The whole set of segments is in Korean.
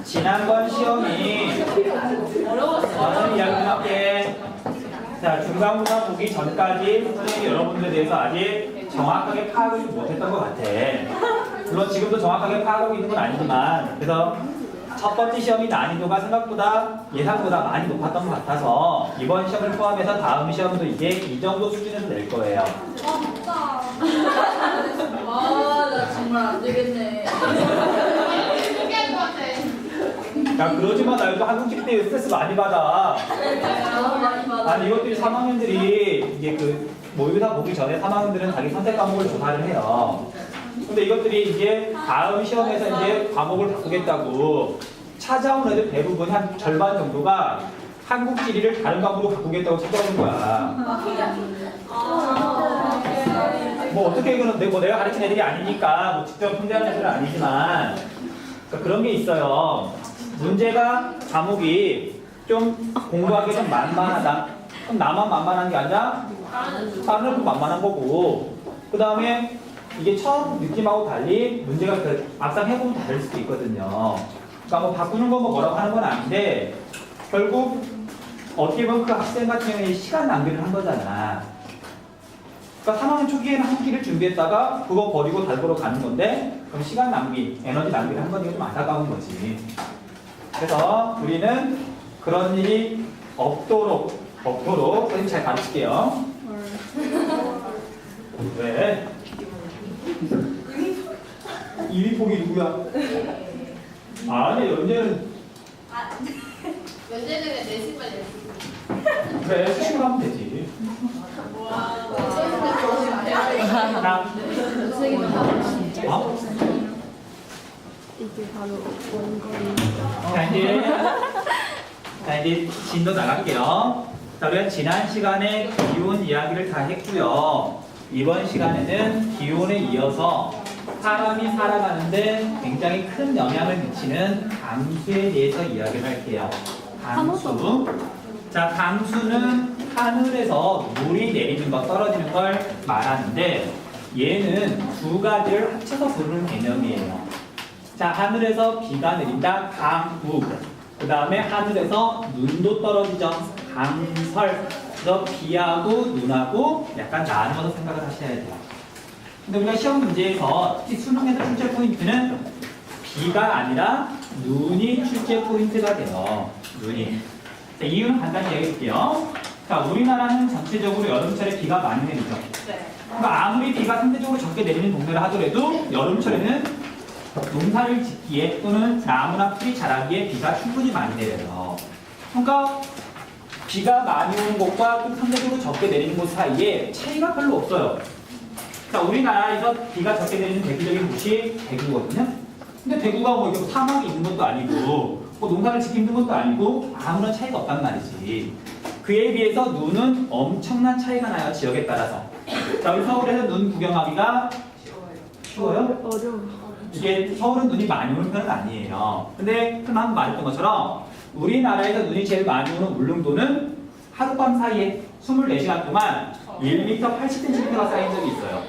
지난번 시험이 어떤 이야기 좀 할게. 자, 중간고사 보기 전까지 선생님이 여러분들에 대해서 아직 정확하게 파악을 못했던 것 같아. 물론 지금도 정확하게 파악하고 있는 건 아니지만, 그래서 첫 번째 시험이 난이도가 생각보다 예상보다 많이 높았던 것 같아서 이번 시험을 포함해서 다음 시험도 이게 이 정도 수준에서 낼 거예요. 나 정말 안 되겠네. 야, 그러지 마. 나 요즘 한국식 때 스트레스 많이 받아. 많이 받아. 아니, 이것들이 3학년들이 이게 그 모의고사 보기 전에 3학년들은 자기 선택 과목을 조사를 해요. 근데 이것들이 이제 다음 시험에서 이제 과목을 바꾸겠다고 찾아온 애들 대부분 한 절반 정도가 한국 지리를 다른 과목으로 바꾸겠다고 찾아오는 거야. 뭐 어떻게 이거는 내가 가르친 애들이 아니니까 뭐 직접 fun대하는 애들은 아니지만 그러니까 그런 게 있어요. 문제가 과목이 좀 공부하기 좀 만만하다. 그럼 나만 만만한 게 아니라 다른 애도 만만한 거고, 그 다음에 이게 처음 느낌하고 달리 문제가 막상 해보면 다를 수도 있거든요. 그러니까 뭐 바꾸는 거 뭐라고 하는 건 아닌데 결국 어떻게 보면 그 학생 같은 경우에 시간 낭비를 한 거잖아. 그러니까 3학년 초기에는 한 끼를 준비했다가 그거 버리고 달보러 가는 건데 그럼 시간 낭비, 에너지 낭비를 한 거니까 좀 안타까운 거지. 그래서 우리는 그런 일이 없도록 선생님 잘 가르칠게요. 왜? 이위폭이 누구야? 아니, 연재는 연재는 내신만 그래, 수식으로 하면 되지. 어? 이게 바로 원거리. 자, 이제 진도 나갈게요. 자, 우리가 지난 시간에 기온 이야기를 다 했고요. 이번 시간에는 기온에 이어서 사람이 살아가는데 굉장히 큰 영향을 미치는 강수에 대해서 이야기를 할게요. 강수. 자, 강수는 하늘에서 물이 내리는 것, 떨어지는 걸 말하는데 얘는 두 가지를 합쳐서 부르는 개념이에요. 자, 하늘에서 비가 내린다, 강우. 그 다음에 하늘에서 눈도 떨어지죠, 강설. 그래서 비하고 눈하고 약간 나누어서 생각을 하셔야 돼요. 근데 우리가 시험 문제에서 특히 수능에서 출제 포인트는 비가 아니라 눈이 출제 포인트가 돼요. 눈이. 자, 이유는 간단히 얘기해 줄게요. 자, 우리나라는 전체적으로 여름철에 비가 많이 내리죠. 그러니까 아무리 비가 상대적으로 적게 내리는 동네를 하더라도 여름철에는 농사를 짓기에 또는 나무나 풀이 자라기에 비가 충분히 많이 내려요. 그러니까 비가 많이 오는 곳과 또 상대적으로 적게 내리는 곳 사이에 차이가 별로 없어요. 자, 우리나라에서 비가 적게 내리는 대표적인 곳이 대구거든요. 근데 대구가 뭐 이렇게 사막이 있는 것도 아니고 뭐 농사를 짓기 힘든 것도 아니고 아무런 차이가 없단 말이지. 그에 비해서 눈은 엄청난 차이가 나요, 지역에 따라서. 자, 우리 서울에서 눈 구경하기가 쉬워요? 어려워. 이게 서울은 눈이 많이 오는 편은 아니에요. 근데 한번 말했던 것처럼 우리나라에서 눈이 제일 많이 오는 울릉도는 하룻밤 사이에 24시간 동안 1m 80cm가 쌓인 적이 있어요.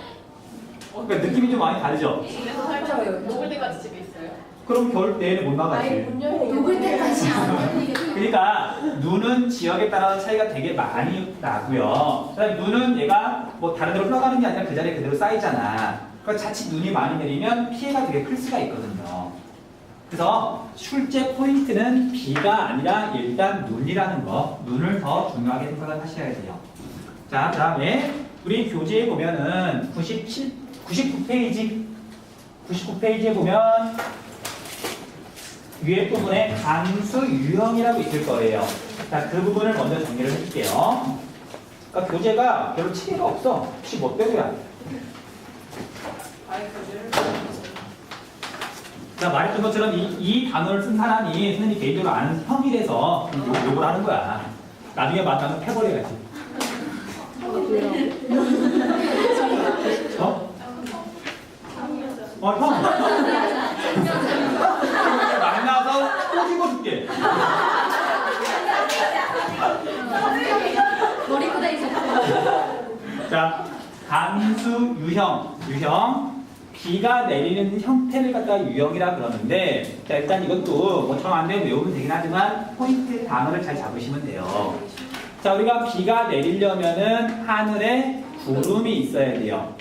그러니까 느낌이 좀 많이 다르죠? 집에서 살짝 녹을 때까지 집에 있어요. 그럼 겨울 때는 못 나가지. 녹을 때까지 안 그러니까 눈은 지역에 따라서 차이가 되게 많이 나고요. 눈은 얘가 뭐 다른 데로 흘러가는 게 아니라 그 자리에 그대로 쌓이잖아. 그러니까 자칫 눈이 많이 내리면 피해가 되게 클 수가 있거든요. 그래서 출제 포인트는 비가 아니라 일단 눈이라는 거, 눈을 더 중요하게 생각을 하셔야 돼요. 자, 그 다음에 우리 교재에 보면은 99페이지에 보면 위에 부분에 강수 유형이라고 있을 거예요. 자, 그 부분을 먼저 정리를 해줄게요. 그러니까 교재가 별로 체계가 없어. 혹시 뭐 때문이야? 자, 말했던 것처럼 이 단어를 쓴 사람이 선생님이 개인적으로 아는 형이라서 욕을 하는 거야. 나중에 만나면 패버려야지. 어? 형. 만나서 꼬집어 줄게. 머리끄댕이 자, 강수 유형. 비가 내리는 형태를 갖다가 유형이라 그러는데, 자, 일단 이것도 뭐 정안되면 외우면 되긴 하지만 포인트 단어를 잘 잡으시면 돼요. 자, 우리가 비가 내리려면은 하늘에 구름이 있어야 돼요.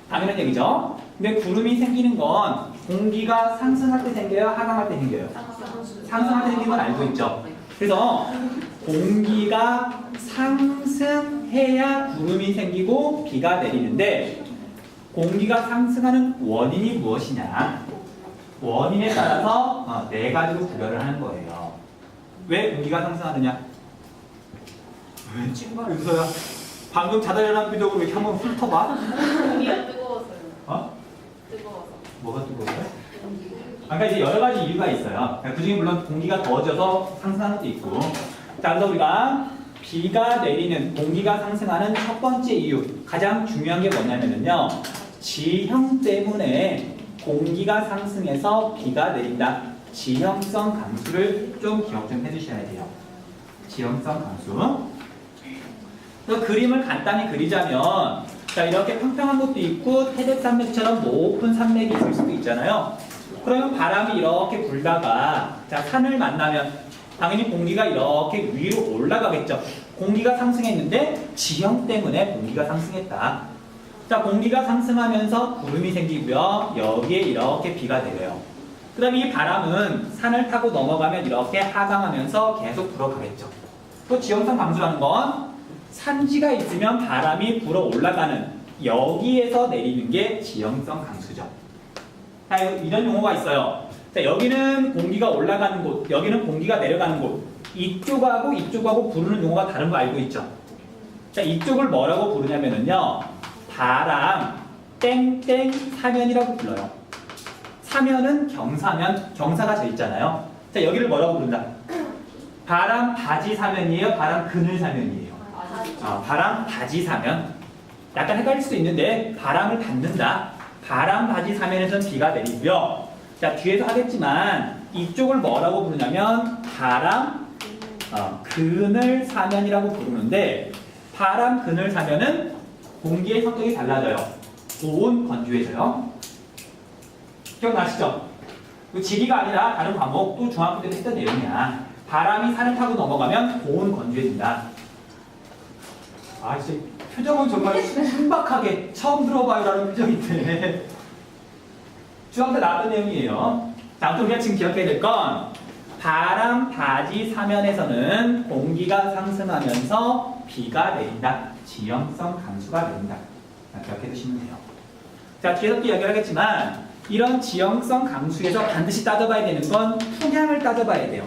당연한 얘기죠. 근데 구름이 생기는 건 공기가 상승할 때 생겨요, 하강할 때 생겨요? 상승할 때 생기는 건 알고 있죠. 그래서 공기가 상승해야 구름이 생기고 비가 내리는데, 공기가 상승하는 원인이 무엇이냐? 원인에 따라서 네 가지로 구별을 하는 거예요. 왜 공기가 상승하느냐? 왜 찡그려 웃어요? 방금 자다 일어난 표정으로 이렇게 한번 훑어봐. 공기가 뜨거워서요. 어? 뜨거워서. 뭐가 뜨거워요? 아까 이제 여러 가지 이유가 있어요. 그 중에 물론 공기가 더워져서 상승하는 것도 있고. 자, 그래서 우리가 비가 내리는 공기가 상승하는 첫 번째 이유, 가장 중요한 게 뭐냐면요. 지형 때문에 공기가 상승해서 비가 내린다. 지형성 강수를 좀 기억 좀 해주셔야 돼요. 지형성 강수. 그래서 그림을 간단히 그리자면, 자, 이렇게 평평한 곳도 있고 태백산맥처럼 높은 산맥이 있을 수도 있잖아요. 그러면 바람이 이렇게 불다가, 자, 산을 만나면 당연히 공기가 이렇게 위로 올라가겠죠. 공기가 상승했는데 지형 때문에 공기가 상승했다. 자, 공기가 상승하면서 구름이 생기고요. 여기에 이렇게 비가 내려요. 그 다음에 이 바람은 산을 타고 넘어가면 이렇게 하강하면서 계속 불어가겠죠. 또 지형성 강수라는 건 산지가 있으면 바람이 불어 올라가는 여기에서 내리는 게 지형성 강수죠. 자, 이런 용어가 있어요. 자, 여기는 공기가 올라가는 곳, 여기는 공기가 내려가는 곳. 이쪽하고 부르는 용어가 다른 거 알고 있죠? 자, 이쪽을 뭐라고 부르냐면요. 바람 땡땡 사면이라고 불러요. 사면은 경사면, 경사가 져 있잖아요. 자, 여기를 뭐라고 부른다? 바람 바지 사면이에요? 바람 그늘 사면이에요? 바람 바지 사면. 약간 헷갈릴 수도 있는데 바람을 받는다. 바람 바지 사면에서는 비가 내리고요. 자, 뒤에서 하겠지만 이쪽을 뭐라고 부르냐면 바람 그늘 사면이라고 부르는데, 바람 그늘 사면은 공기의 성격이 달라져요. 고온 건조해져요. 기억나시죠? 지리가 아니라 다른 과목, 또 중학교 때 했던 내용이야. 바람이 산을 타고 넘어가면 고온 건조해진다. 아, 진짜 표정은 정말 순박하게 처음 들어봐요 라는 표정인데 중학교 때 나왔던 내용이에요. 자, 아무튼 우리가 지금 기억해야 될 건 바람 바지 사면에서는 공기가 상승하면서 비가 내린다. 지형성 강수가 내린다. 기억해 두시면 돼요. 자, 뒤에서 또 이야기를 하겠지만 이런 지형성 강수에서 반드시 따져봐야 되는 건 풍향을 따져봐야 돼요.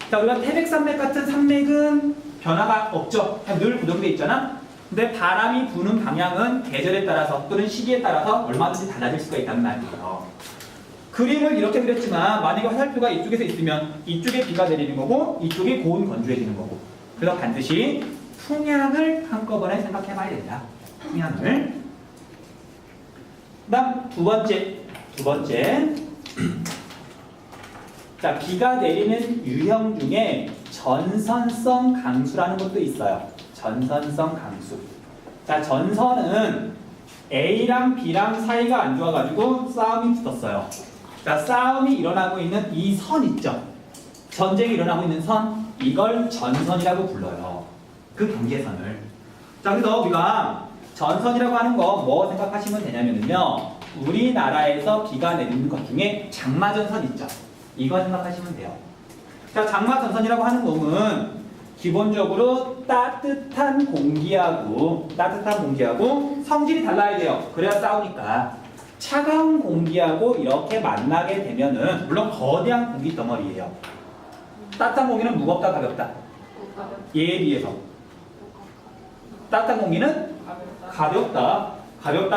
자, 우리가 태백산맥 같은 산맥은 변화가 없죠. 늘 고정되어 있잖아. 근데 바람이 부는 방향은 계절에 따라서 또는 시기에 따라서 얼마든지 달라질 수가 있다는 말이에요. 그림을 이렇게 그렸지만 만약에 화살표가 이쪽에서 있으면 이쪽에 비가 내리는 거고 이쪽에 고온 건조해지는 거고. 그래서 반드시 풍향을 한꺼번에 생각해 봐야 된다. 풍향을. 그다음 두 번째. 자, 비가 내리는 유형 중에 전선성 강수라는 것도 있어요. 전선성 강수. 자, 전선은 A랑 B랑 사이가 안 좋아가지고 싸움이 붙었어요. 자, 싸움이 일어나고 있는 이 선 있죠? 전쟁이 일어나고 있는 선, 이걸 전선이라고 불러요. 그 경계선을. 자, 그래서 우리가 전선이라고 하는 거 뭐 생각하시면 되냐면요. 우리나라에서 비가 내리는 것 중에 장마전선 있죠? 이거 생각하시면 돼요. 자, 장마전선이라고 하는 놈은 기본적으로 따뜻한 공기하고 성질이 달라야 돼요. 그래야 싸우니까. 차가운 공기하고 이렇게 만나게 되면은 물론 거대한 공기 덩어리예요. 따뜻한 공기는 무겁다, 가볍다? 얘에 비해서. 따뜻한 공기는 가볍다,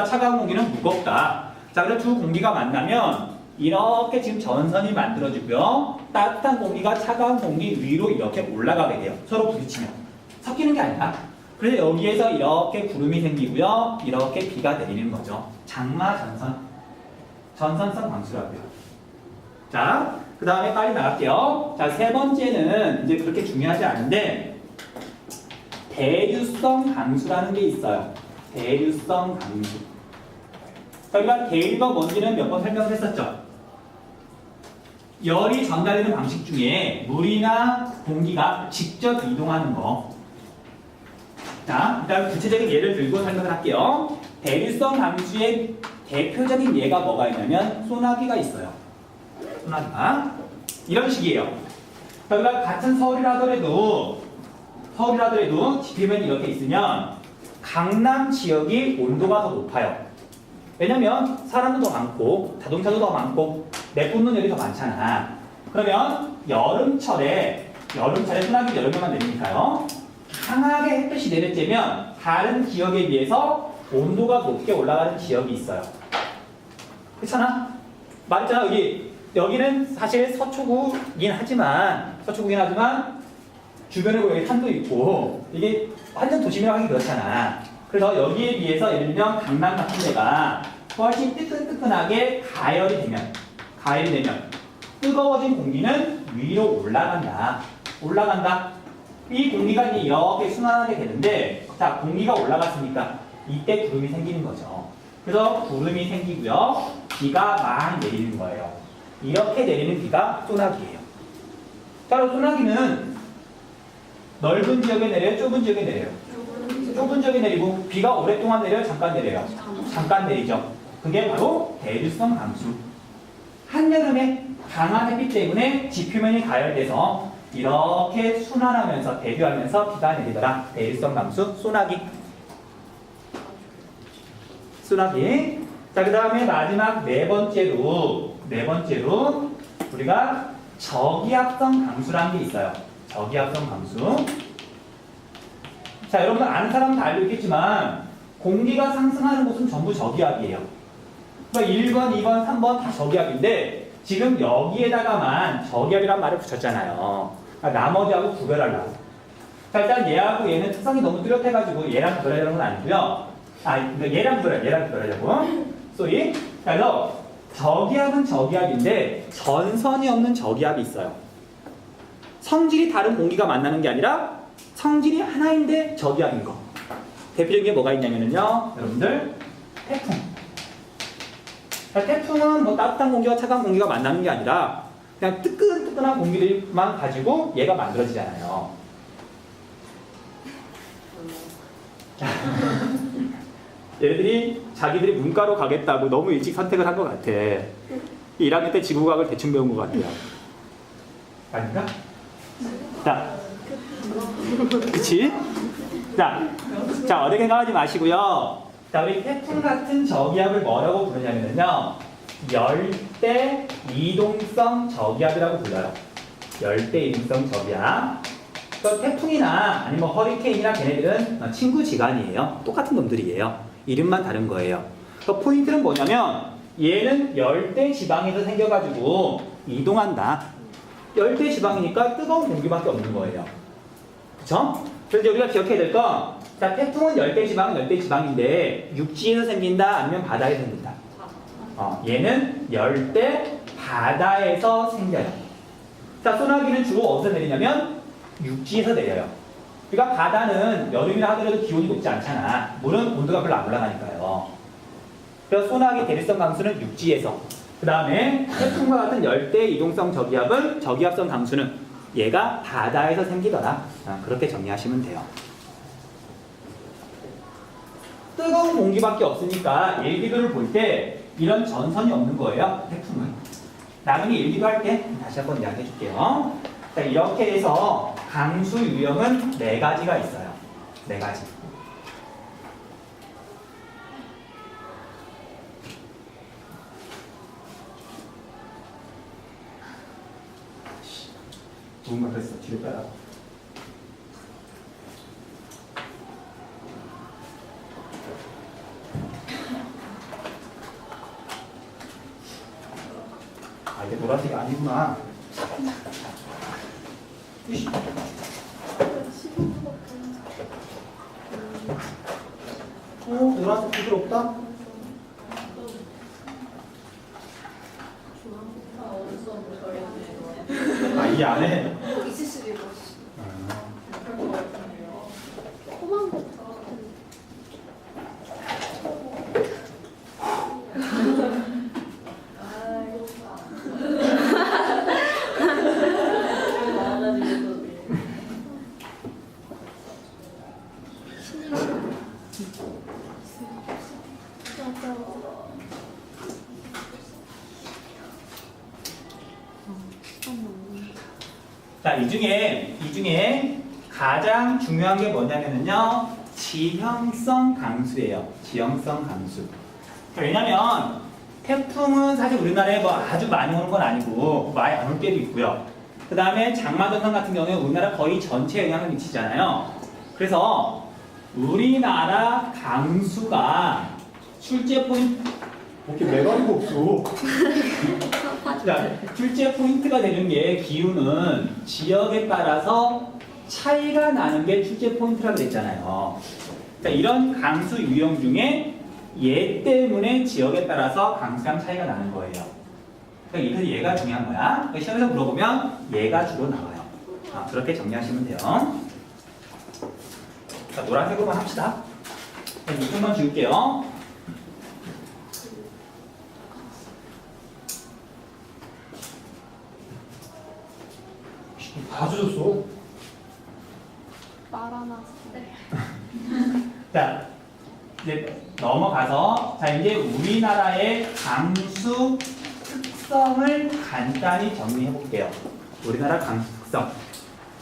차가운 공기는 무겁다. 자, 그래서 두 공기가 만나면 이렇게 지금 전선이 만들어지고요. 따뜻한 공기가 차가운 공기 위로 이렇게 올라가게 돼요. 서로 부딪히면. 섞이는 게 아니라. 그래서 여기에서 이렇게 구름이 생기고요. 이렇게 비가 내리는 거죠. 장마전선. 전선성 강수라고요. 자, 그 다음에 빨리 나갈게요. 자, 세 번째는 이제 그렇게 중요하지 않은데 대류성 강수라는 게 있어요. 대류성 강수. 저희가 대류가 뭔지는 몇 번 설명을 했었죠. 열이 전달되는 방식 중에 물이나 공기가 직접 이동하는 거. 자, 일단 구체적인 예를 들고 설명을 할게요. 대류성 감수의 대표적인 예가 뭐가 있냐면 소나기가 있어요. 소나기가 이런 식이에요. 저희가 같은 서울이라 하더라도 지표면이 이렇게 있으면 강남 지역이 온도가 더 높아요. 왜냐면 사람도 더 많고 자동차도 더 많고 내뿜는 열이 더 많잖아. 그러면 여름철에 소나기 여름에만 내리니까요. 강하게 햇볕이 내려쬐면 다른 지역에 비해서 온도가 높게 올라가는 지역이 있어요. 그렇잖아? 말했잖아. 여기는 사실 서초구긴 하지만 주변에 여기 산도 있고 이게 완전 도심이라고 하기 그렇잖아. 그래서 여기에 비해서 예를 들면 강남 같은 데가 훨씬 뜨끈뜨끈하게 가열이 되면 뜨거워진 공기는 위로 올라간다. 이 공기가 이제 이렇게 순환하게 되는데, 자, 공기가 올라갔으니까 이때 구름이 생기는 거죠. 그래서 구름이 생기고요. 비가 막 내리는 거예요. 이렇게 내리는 비가 소나기예요. 따로 소나기는 넓은 지역에 내려요? 좁은 지역에 내려요? 좁은 지역에 내리고 비가 오랫동안 내려요? 잠깐 내려요? 잠깐 내리죠. 그게 바로 대류성 감수. 한여름에 강한 햇빛 때문에 지표면이 가열돼서 이렇게 순환하면서 대류하면서 비가 내리더라. 대류성 감수, 소나기. 자, 그 다음에 마지막 네 번째로 우리가 저기압성 감수라는 게 있어요. 저기압성 감수. 자, 여러분들 아는 사람은 다 알고 있겠지만 공기가 상승하는 곳은 전부 저기압이에요. 그러니까 1번, 2번, 3번 다 저기압인데 지금 여기에다가만 저기압이란 말을 붙였잖아요. 그러니까 나머지하고 구별하려고. 자, 일단 얘하고 얘는 특성이 너무 뚜렷해가지고 얘랑 구별하려는 건 아니고요. 그러니까 얘랑 구별하려고. 소위. 그래서 저기압은 저기압인데 전선이 없는 저기압이 있어요. 성질이 다른 공기가 만나는 게 아니라 성질이 하나인데 저기압인 거. 대표적인 게 뭐가 있냐면요, 여러분들 태풍. 자, 태풍은 뭐 따뜻한 공기와 차가운 공기가 만나는 게 아니라 그냥 뜨끈뜨끈한 공기들만 가지고 얘가 만들어지잖아요. 얘들이 자기들이 문과로 가겠다고 너무 일찍 선택을 한 것 같아. 1학년 때 지구과학을 대충 배운 것 같아요. 아닌가? 자, 그치? 자, 어렵게 생각하지 마시고요. 자, 우리 태풍 같은 저기압을 뭐라고 부르냐면요, 열대 이동성 저기압이라고 불러요. 열대 이동성 저기압. 그 태풍이나 아니면 허리케인이나 걔네들은 친구지간이에요. 똑같은 놈들이에요. 이름만 다른 거예요. 그 포인트는 뭐냐면 얘는 열대 지방에서 생겨가지고 이동한다. 열대 지방이니까 뜨거운 공기밖에 없는 거예요. 그쵸? 그래서 우리가 기억해야 될 건, 자, 태풍은 열대 지방인데 육지에서 생긴다 아니면 바다에서 생긴다. 얘는 열대 바다에서 생겨요. 자, 소나기는 주로 어디서 내리냐면 육지에서 내려요. 그러니까 바다는 여름이라 하더라도 기온이 높지 않잖아. 물은 온도가 별로 안 올라가니까요. 그래서 소나기 대류성 강수는 육지에서, 그 다음에 태풍과 같은 열대 이동성 저기압은 저기압성 강수는 얘가 바다에서 생기더라. 그렇게 정리하시면 돼요. 뜨거운 공기밖에 없으니까 일기도를 볼 때 이런 전선이 없는 거예요. 태풍은. 나중에 일기도 할 때 다시 한번 이야기해 줄게요. 자, 이렇게 해서 강수 유형은 4가지가 있어요. 4가지. 누군가 그랬어. 뒤로 빼라. 이게 노란색이 아니구나. 노란색 부드럽다? 이 안에? 있을 수도 있고. 코만 자, 이 중에 가장 중요한 게 뭐냐면요. 지형성 강수예요. 지형성 강수. 왜냐면 태풍은 사실 우리나라에 뭐 아주 많이 오는 건 아니고 많이 안 올 때도 있고요. 그 다음에 장마전선 같은 경우에 우리나라 거의 전체에 영향을 미치잖아요. 그래서 우리나라 강수가 출제 포인트 이렇게 매가리가 없어. 자, 출제 포인트가 되는 게 기후는 지역에 따라서 차이가 나는 게 출제 포인트라고 그랬잖아요. 자, 이런 강수 유형 중에 얘 때문에 지역에 따라서 강수량 차이가 나는 거예요. 그래서 얘가 중요한 거야. 시험에서 물어보면 얘가 주로 나와요. 그렇게 정리하시면 돼요. 자, 노란색으로만 합시다. 이쪽만 지울게요. 다 젖었어. 말아놨어. 자, 이제 넘어가서 자 이제 우리나라의 강수 특성을 간단히 정리해 볼게요. 우리나라 강수 특성.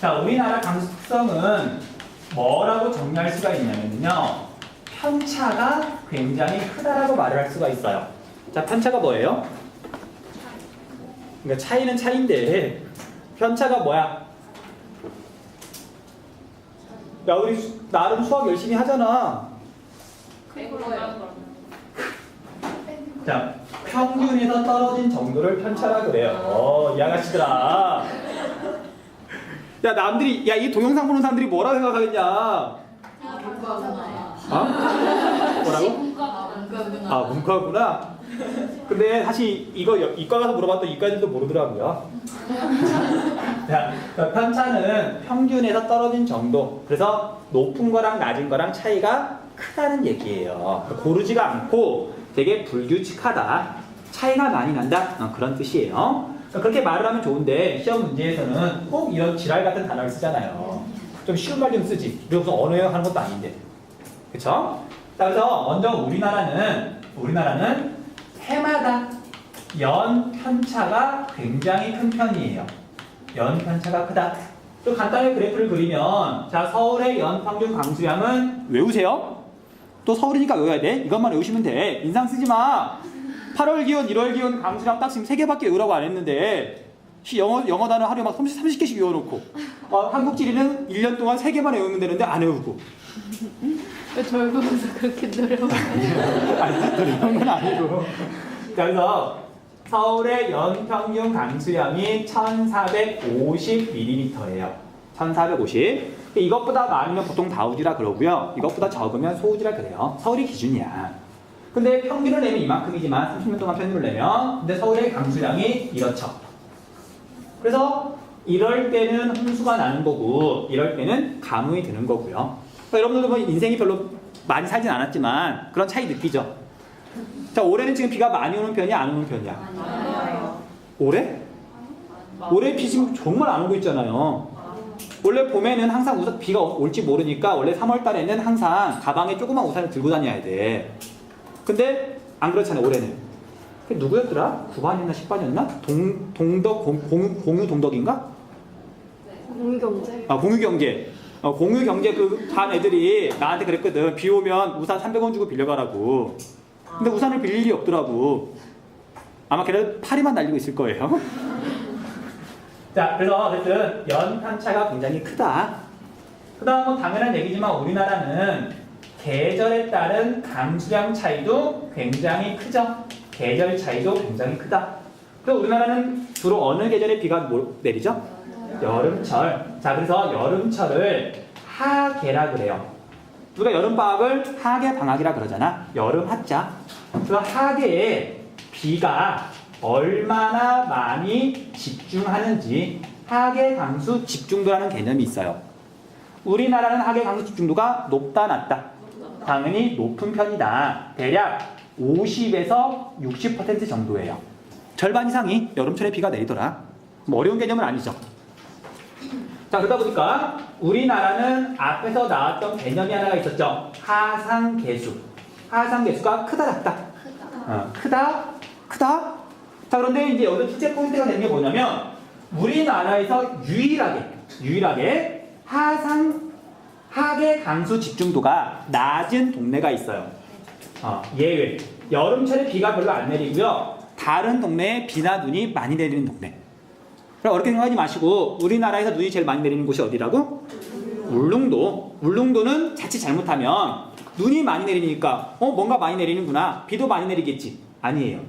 자, 우리나라 강수 특성은 뭐라고 정리할 수가 있냐면요. 편차가 굉장히 크다라고 말을 할 수가 있어요. 자, 편차가 뭐예요? 그러니까 차이는 차이인데 편차가 뭐야? 야, 우리 나름 수학 열심히 하잖아. 자, 평균에서 떨어진 정도를 편차라 그래요. 이 아가씨들아. 야, 남들이, 야, 이 동영상 보는 사람들이 뭐라고 생각하겠냐? 뭐라고? 문과구나. 근데 사실 이거 이과 가서 물어봤더니 이과들도 모르더라고요. 자, 편차는 평균에서 떨어진 정도. 그래서 높은 거랑 낮은 거랑 차이가 크다는 얘기예요. 고르지가 않고 되게 불규칙하다. 차이가 많이 난다. 그런 뜻이에요. 그렇게 말을 하면 좋은데 시험 문제에서는 꼭 이런 지랄 같은 단어를 쓰잖아요. 좀 쉬운 말 좀 쓰지. 그래서 언어여행 하는 것도 아닌데. 그쵸? 자, 그래서 먼저 우리나라는 해마다 연 편차가 굉장히 큰 편이에요. 연 편차가 크다. 또 간단하게 그래프를 그리면 자, 서울의 연 평균 강수량은 외우세요. 또 서울이니까 외워야 돼. 이것만 외우시면 돼. 인상 쓰지 마. 8월 기온, 1월 기온 강수량 딱 지금 3개밖에 외우라고 안 했는데 영어 단어 하루에 막 30개씩 외워놓고 한국 지리는 1년 동안 3개만 외우면 되는데 안 외우고. 왜 저를 보면서 그렇게 노려봐요? 아니, 이런 건 아니고. 자, 그래서 서울의 연평균 강수량이 1450mm예요. 1450. 이것보다 많으면 보통 다우지라 그러고요. 이것보다 적으면 소우지라 그래요. 서울이 기준이야. 근데 평균을 내면 이만큼이지만 30년 동안 평균을 내면 근데 서울의 강수량이 이렇죠. 그래서 이럴 때는 홍수가 나는 거고 이럴 때는 가뭄이 드는 거고요. 그러니까 여러분들도 뭐 인생이 별로 많이 살진 않았지만 그런 차이 느끼죠. 자, 올해는 지금 비가 많이 오는 편이야, 안 오는 편이야? 올해? 올해 비 지금 정말 안 오고 있잖아요. 원래 봄에는 항상 비가 올지 모르니까 원래 3월 달에는 항상 가방에 조그만 우산을 들고 다녀야 돼. 근데 안 그렇잖아, 올해는. 그게 누구였더라? 9반이었나 10반이었나? 공유 동덕인가? 공유경제. 공유경제. 공유경제 그 반 애들이 나한테 그랬거든. 비 오면 우산 300원 주고 빌려가라고. 근데 우산을 빌릴 일이 없더라고. 아마 걔네들 파리만 날리고 있을 거예요. 자, 그래서 어쨌든 연 편차가 굉장히 크다. 그 다음은 당연한 얘기지만 우리나라는 계절에 따른 강수량 차이도 굉장히 크죠. 계절 차이도 굉장히 크다. 그래서 우리나라는 주로 어느 계절에 비가 내리죠? 여름철. 자, 그래서 여름철을 하계라 그래요. 우리가 여름방학을 하계방학이라 그러잖아. 여름 하자. 그래서 하계에 비가 얼마나 많이 집중하는지 하계 강수 집중도라는 개념이 있어요. 우리나라는 하계 강수 집중도가 높다 낮다? 당연히 높은 편이다. 대략 50에서 60% 정도예요. 절반 이상이 여름철에 비가 내리더라. 뭐 어려운 개념은 아니죠. 자, 그러다 보니까 우리나라는 앞에서 나왔던 개념이 하나가 있었죠. 하상계수. 하상계수가 크다 작다? 크다. 크다. 자, 그런데 이제 여기서 출제 포인트가 되는 게 뭐냐면 우리나라에서 유일하게 하계 강수 집중도가 낮은 동네가 있어요. 예외. 여름철에 비가 별로 안 내리고요. 다른 동네에 비나 눈이 많이 내리는 동네. 그럼 어렵게 생각하지 마시고 우리나라에서 눈이 제일 많이 내리는 곳이 어디라고? 울릉도. 울릉도는 자칫 잘못하면 눈이 많이 내리니까 뭔가 많이 내리는구나. 비도 많이 내리겠지. 아니에요.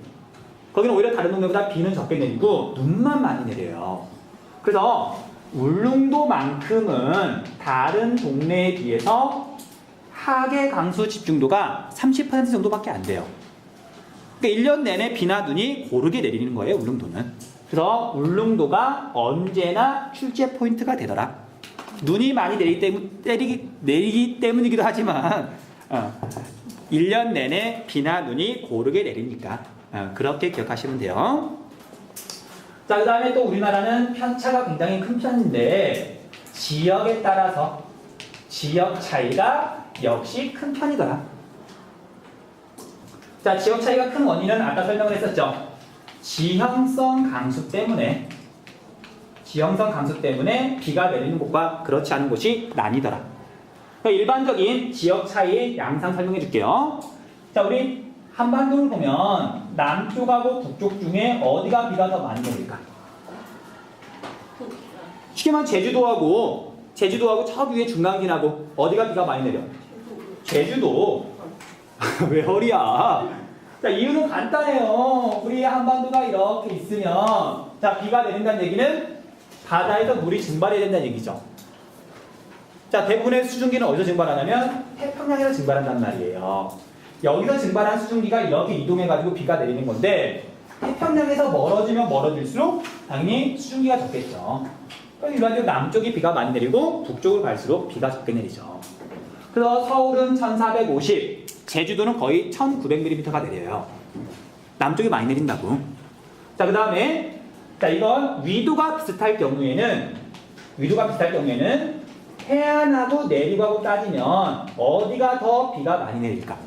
거기는 오히려 다른 동네보다 비는 적게 내리고 눈만 많이 내려요. 그래서 울릉도만큼은 다른 동네에 비해서 하계 강수 집중도가 30% 정도밖에 안 돼요. 그러니까 1년 내내 비나 눈이 고르게 내리는 거예요, 울릉도는. 그래서 울릉도가 언제나 출제 포인트가 되더라. 눈이 많이 내리기 때문이기도 하지만 1년 내내 비나 눈이 고르게 내리니까 그렇게 기억하시면 돼요. 자, 그 다음에 또 우리나라는 편차가 굉장히 큰 편인데 지역에 따라서 지역 차이가 역시 큰 편이더라. 자, 지역 차이가 큰 원인은 아까 설명을 했었죠. 지형성 강수 때문에 비가 내리는 곳과 그렇지 않은 곳이 나뉘더라. 그러니까 일반적인 지역 차이 양상 설명해 줄게요. 자, 우리 한반도를 보면 남쪽하고 북쪽 중에 어디가 비가 더 많이 내릴까? 쉽게 말하면 제주도하고 저 위에 중랑진하고 어디가 비가 많이 내려? 제주도. 왜 허리야? 자, 이유는 간단해요. 우리 한반도가 이렇게 있으면 자, 비가 내린다는 얘기는 바다에서 물이 증발해야 된다는 얘기죠. 자, 대부분의 수증기는 어디서 증발하냐면 태평양에서 증발한단 말이에요. 여기서 증발한 수증기가 이렇게 이동해가지고 비가 내리는 건데 태평양에서 멀어지면 멀어질수록 당연히 수증기가 적겠죠. 그럼 일반적으로 남쪽이 비가 많이 내리고 북쪽으로 갈수록 비가 적게 내리죠. 그래서 서울은 1450, 제주도는 거의 1900mm가 내려요. 남쪽이 많이 내린다고. 자, 그 다음에 자, 이건 위도가 비슷할 경우에는 해안하고 내륙하고 따지면 어디가 더 비가 많이 내릴까?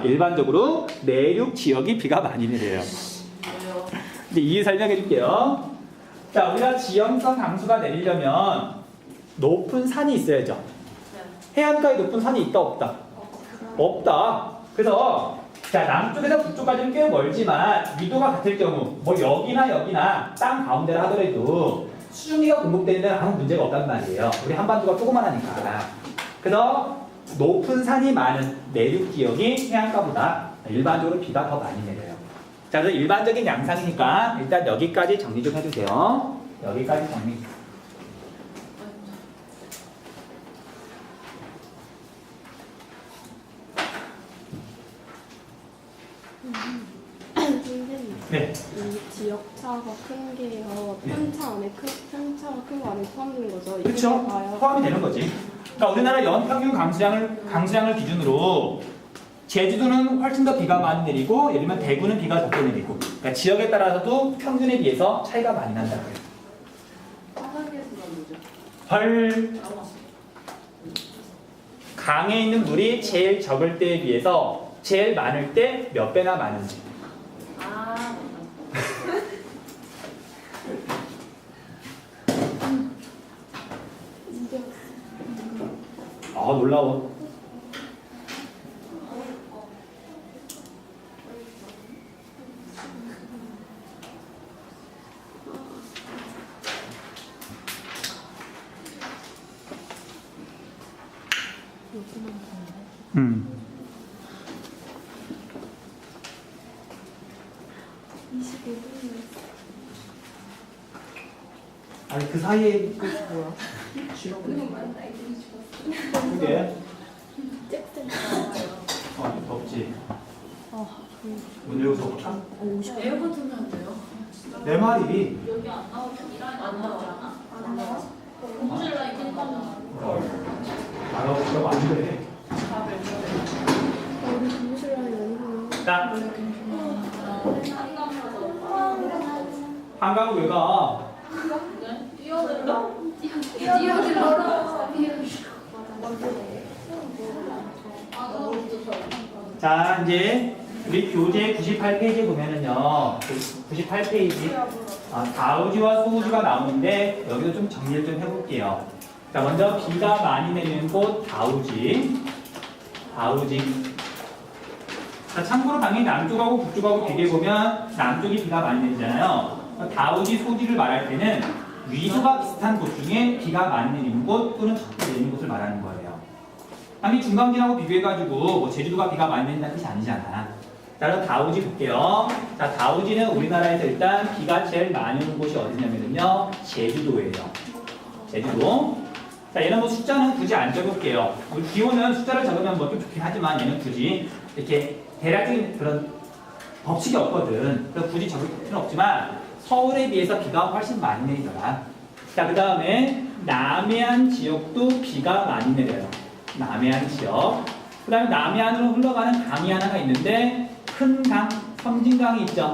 일반적으로 내륙 지역이 비가 많이 내려요. 이제 이유 설명해 줄게요. 자, 우리가 지형성 강수가 내리려면 높은 산이 있어야죠. 해안가에 높은 산이 있다 없다? 없다. 그래서 자, 남쪽에서 북쪽까지는 꽤 멀지만 위도가 같을 경우 뭐 여기나 땅 가운데라 하더라도 수증기가 공급되는 데는 아무 문제가 없단 말이에요. 우리 한반도가 조그만하니까. 그래서 높은 산이 많은 내륙 지역이 해안가보다 일반적으로 비가 더 많이 내려요. 자, 그래서 일반적인 양상이니까 일단 여기까지 정리 좀 해주세요. 여기까지 정리. 선생님, 네. 이 지역차가 큰 게요. 편차가 큰 거 안에 포함되는 거죠? 이렇게 그렇죠. 봐요. 포함이 되는 거지. 그러니까 우리나라 연평균 강수량을 기준으로 제주도는 훨씬 더 비가 많이 내리고 예를 들면 대구는 비가 적게 내리고 그러니까 지역에 따라서도 평균에 비해서 차이가 많이 난다는 거예요. 헐. 강에 있는 물이 제일 적을 때에 비해서 제일 많을 때 몇 배나 많은지. 놀라워. 아니 그 사이에 그 뭐야? 그게 덥지. 문 열고 덥다. 에어컨 틀면 안 돼요? 내 말이 여기 안 나오잖아? 안 나와? 공실 라인 낀다잖아. 나가고 안 돼. 우리 교무실 라인 아니구나. 자, 한강 왜 가? 뛰어들라? 뛰어들라? 자, 이제 우리 교재 98페이지 보면은요. 98페이지 다우지와 소우지가 나오는데 여기도 좀 정리를 좀 해볼게요. 자, 먼저 비가 많이 내리는 곳 다우지. 자, 참고로 당연히 남쪽하고 북쪽하고 비교해보면 남쪽이 비가 많이 내리잖아요. 다우지, 소지를 말할 때는 위도가 비슷한 곳 중에 비가 많이 내리는 곳 또는 적게 내리는 곳을 말하는 거예요. 당연히 중강진하고 비교해가지고 뭐 제주도가 비가 많이 내린다는 뜻이 아니잖아. 자, 그럼 다우지 볼게요. 자, 다우지는 우리나라에서 일단 비가 제일 많이 오는 곳이 어디냐면요. 제주도예요. 제주도. 자, 얘는 뭐 숫자는 굳이 안 적을게요. 우리 기온은 숫자를 적으면 뭐 좀 좋긴 하지만 얘는 굳이 이렇게 대략적인 그런 법칙이 없거든. 그래서 굳이 적을 필요는 없지만 서울에 비해서 비가 훨씬 많이 내리더라. 자, 그 다음에 남해안 지역도 비가 많이 내려요. 남해안 지역. 그 다음에 남해안으로 흘러가는 강이 하나가 있는데 큰 강, 섬진강이 있죠.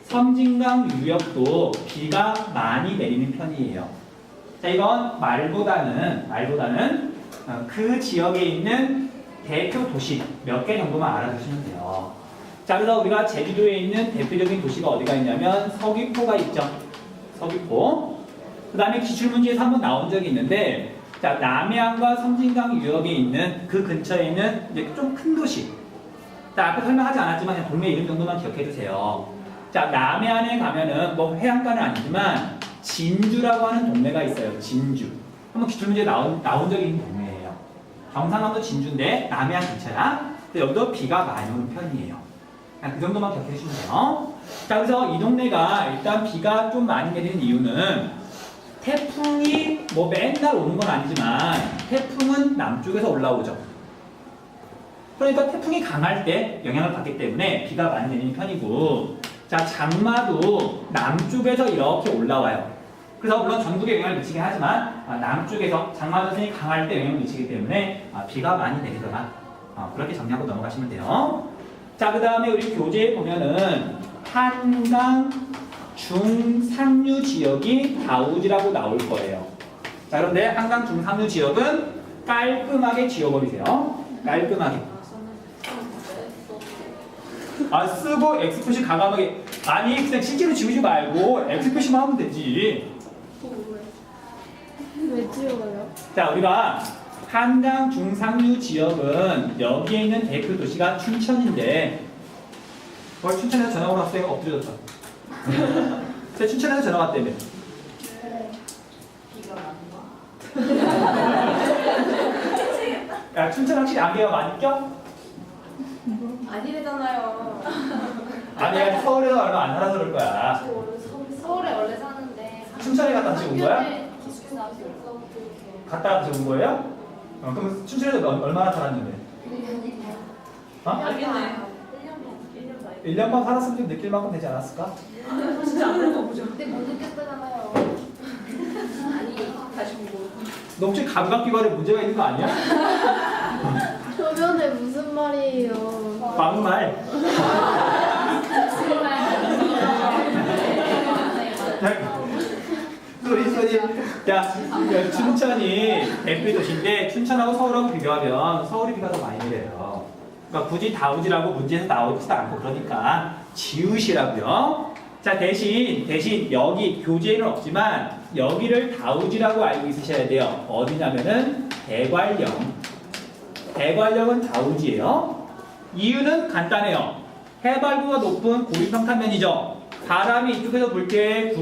섬진강 유역도 비가 많이 내리는 편이에요. 자, 이건 말보다는 그 지역에 있는 대표 도시 몇 개 정도만 알아두시면 돼요. 자, 그래서 우리가 제주도에 있는 대표적인 도시가 어디가 있냐면 서귀포가 있죠. 서귀포. 그 다음에 기출문제에서 한번 나온 적이 있는데, 자, 남해안과 섬진강 유역에 있는 그 근처에 있는 이제 좀 큰 도시. 자, 앞에 설명하지 않았지만 그냥 동네 이름 정도만 기억해 두세요. 자, 남해안에 가면은 뭐 해안가는 아니지만 진주라고 하는 동네가 있어요. 진주. 한번 기출문제에 나온 적이 있는 동네예요. 경상남도 진주인데 남해안 근처야. 근데 여기도 비가 많이 오는 편이에요. 그냥 그 정도만 기억해 주시면 돼요. 자, 그래서 이 동네가 일단 비가 좀 많이 내리는 이유는 태풍이 뭐 맨날 오는 건 아니지만 태풍은 남쪽에서 올라오죠. 그러니까 태풍이 강할 때 영향을 받기 때문에 비가 많이 내리는 편이고, 자, 장마도 남쪽에서 이렇게 올라와요. 그래서 물론 전국에 영향을 미치긴 하지만 남쪽에서 장마 전선이 강할 때 영향을 미치기 때문에 비가 많이 내리더라. 그렇게 정리하고 넘어가시면 돼요. 자, 그 다음에 우리 교재에 보면은 한강 중상류 지역이 다우지라고 나올 거예요. 자, 그런데 한강 중상류 지역은 깔끔하게 지워버리세요. 깔끔하게. 쓰고 X 표시 과감하게. 아니, 그냥 실제로 지우지 말고 X 표시만 하면 되지. 왜 지워요? 자, 우리가 한강 중상류 지역은 여기에 있는 대표 도시가 춘천인데, 춘천에서 전화 오러 왔어요? 엎드려졌다. 제가 춘천에서 전화 왔다며. 비가 많이 와. 야, 춘천 확실히 안개가 많이 껴? 아니래잖아요. 아니야, 서울에서 얼마 안 살아서 그럴 거야. 서울에 원래 사는데 춘천에 갔다 다시 온 거야? 기숙사 와서 갔다 다시 온 거예요? 그럼 춘천에서 얼마나 살았는데? 어? 여기네. 1년 반 살았으면 좀 느낄 만큼 되지 않았을까? 진짜 안 그런 거 보죠. 근데 못 느꼈잖아요. 아니 다시 보고. 너 혹시 감각기관에 문제가 있는 거 아니야? 표면에 무슨 말이에요? 막말. 소리. 자, 춘천이 대표 도시인데 춘천하고 서울하고 비교하면 서울이 비가 더 많이 내려요. 그러니까 굳이 다우지라고 문제에서 나오지도 않고 그러니까 지우시라고요. 자, 대신 여기 교재에는 없지만 여기를 다우지라고 알고 있으셔야 돼요. 어디냐면은 대관령. 대관령은 다우지예요. 이유는 간단해요. 해발구가 높은 고리평탄면이죠. 바람이 이쪽에서 불 때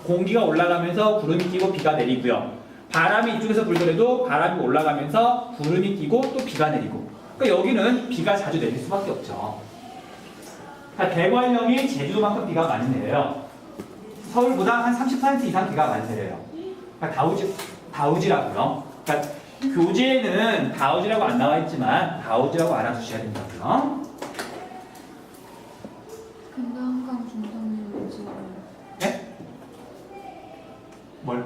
공기가 올라가면서 구름이 끼고 비가 내리고요. 바람이 이쪽에서 불더라도 바람이 올라가면서 구름이 끼고 또 비가 내리고. 그러니까 여기는 비가 자주 내릴 수밖에 없죠. 그러니까 대관령이 제주도만큼 비가 많이 내려요. 서울보다 한 30% 이상 비가 많이 내려요. 그러니까 다우지라고요. 그러니까 교재에는 다우지라고 안 나와 있지만 다우지라고 알아두셔야 된다고요. 근데 한강 중상류를 지워요. 네? 뭘?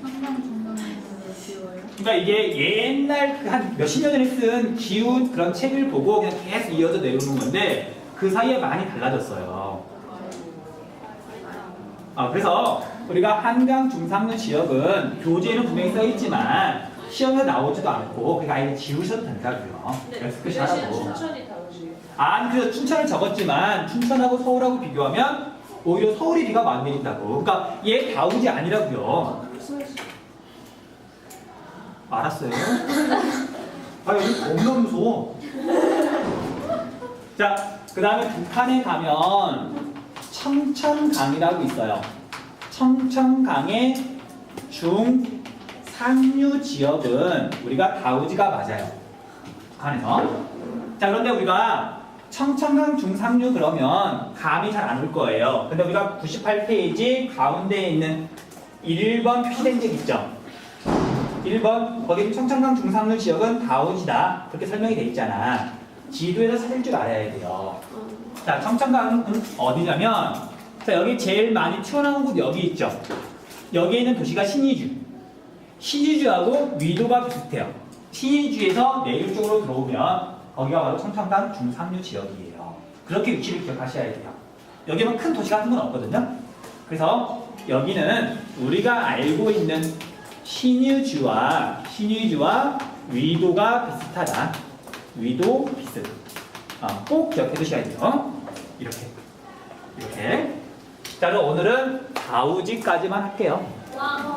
한강 중상류를 지워요. 그러니까 이게 옛날 한 몇십 년 전에 쓴 기후 그런 책을 보고 그냥 계속 이어져 내려오는 건데 그 사이에 많이 달라졌어요. 그래서 우리가 한강 중상류 지역은 교재에는 분명히 써 있지만 시험에 나오지도 않고 그러니까 아예 지우셔도 된다고요. 연습 표시 하라고. 춘천이 다우지. 그래서 춘천을 적었지만 춘천하고 서울하고 비교하면 오히려 서울이 비가 많이 내린다고. 그러니까 얘 다우지 아니라고요. 알았어요. 여기 겁나 무서워. 자, 그 다음에 북한에 가면 청천강이라고 있어요. 청천강의 중상류 지역은 우리가 다우지가 맞아요. 북한에서. 자, 그런데 우리가 청천강 중상류 그러면 감이 잘 안 올 거예요. 근데 우리가 98페이지 가운데에 있는 1번 표시된 적 있죠? 1번 거기 청천강 중상류 지역은 다우지다. 그렇게 설명이 돼 있잖아. 지도에서 찾을 줄 알아야 돼요. 자, 청천강은 어디냐면 자, 여기 제일 많이 튀어나온 곳 여기 있죠? 여기에 있는 도시가 신의주. 신의주하고 위도가 비슷해요. 신의주에서 내륙 쪽으로 들어오면 거기가 바로 청천강 중상류 지역이에요. 그렇게 위치를 기억하셔야 돼요. 여기는 큰 도시 같은 건 없거든요. 그래서 여기는 우리가 알고 있는 신의주와 위도가 비슷하다. 위도 비슷. 꼭 기억해 두셔야 돼요. 이렇게. 자, 그럼 오늘은 다우지까지만 할게요. 와.